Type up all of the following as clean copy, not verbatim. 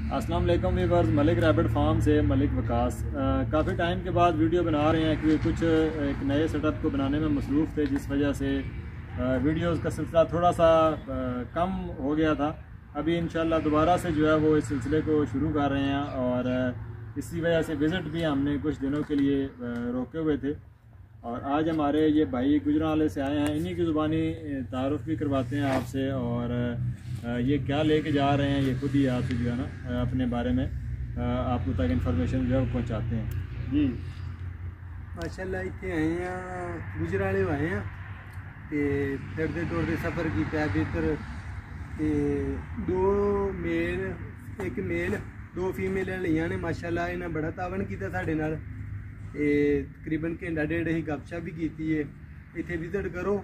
अस्सलाम वालेकुम viewers, Malik rabbit farm से मलिक वकास। काफ़ी टाइम के बाद वीडियो बना रहे हैं क्योंकि कुछ एक नए सेटअप को बनाने में मसरूफ़ थे, जिस वजह से वीडियोस का सिलसिला थोड़ा सा कम हो गया था। अभी इंशाल्लाह दोबारा से जो है वो इस सिलसिले को शुरू कर रहे हैं और इसी वजह से विज़िट भी हमने कुछ दिनों के लिए रोके हुए थे। और आज हमारे ये भाई गुजरांवाले से आए हैं, इन्हीं की ज़ुबानी तारुफ़ भी करवाते हैं आपसे और ये क्या लेके जा रहे हैं ये खुद ही आपसे जो है ना अपने बारे में आपको तक इन्फॉर्मेशन जो है पहुँचाते हैं। जी माशाल्लाह इतने आए हैं गुजराले आए हैं तो दरदे दौड़ते सफ़र किया बेहतर तो एक मेल दो फीमेल लिया ने। माशाल्लाह इन्हें बड़ा तावन किया साढ़े नाल, तकरीबन घंटा डेढ़ ही गपशप भी की है। इतने विजिट करो,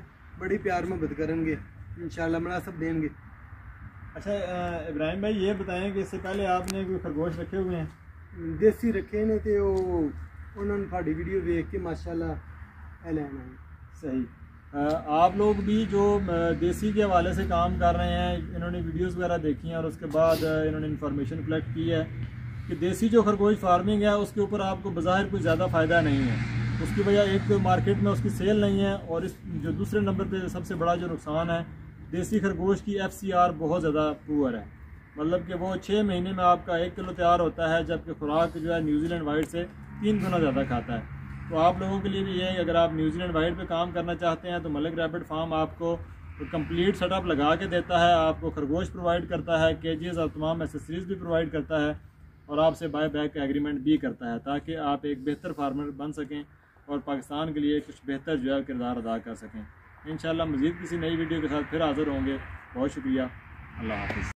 बड़ी प्यार मुहब्बत करेंगे, इंशाल्लाह मुनासब देंगे। अच्छा इब्राहिम भाई, ये बताएं कि इससे पहले आपने कोई खरगोश रखे हुए हैं? देसी रखे ने तो उन्होंने साड़ी वीडियो देख के माशाल्लाह लेना है। सही। आप लोग भी जो देसी के हवाले से काम कर रहे हैं, इन्होंने वीडियोस वगैरह देखी हैं और उसके बाद इन्होंने इन्फॉर्मेशन कलेक्ट की है कि देसी जो खरगोश फार्मिंग है उसके ऊपर आपको बज़ाहिर कोई ज़्यादा फ़ायदा नहीं है। उसकी वजह एक तो मार्केट में उसकी सेल नहीं है, और इस जो दूसरे नंबर पे सबसे बड़ा जो नुकसान है, देसी खरगोश की FCR बहुत ज़्यादा पुअर है। मतलब कि वो 6 महीने में आपका 1 किलो तैयार होता है, जबकि खुराक जो है न्यूजीलैंड वाइट से 3 गुना ज़्यादा खाता है। तो आप लोगों के लिए भी ये है कि अगर आप न्यूजीलैंड वाइट पे काम करना चाहते हैं तो मलिक रैबिट फार्म आपको कंप्लीट सेटअप लगा के देता है, आपको खरगोश प्रोवाइड करता है, केजेस और तमाम एसेसरीज भी प्रोवाइड करता है, और आपसे बाय बैक का एग्रीमेंट भी करता है, ताकि आप एक बेहतर फार्मर बन सकें और पाकिस्तान के लिए कुछ बेहतर जो है किरदार अदा कर सकें। इंशाल्लाह मज़ीद किसी नई वीडियो के साथ फिर हाज़िर होंगे। बहुत शुक्रिया। अल्लाह हाफ़िज़।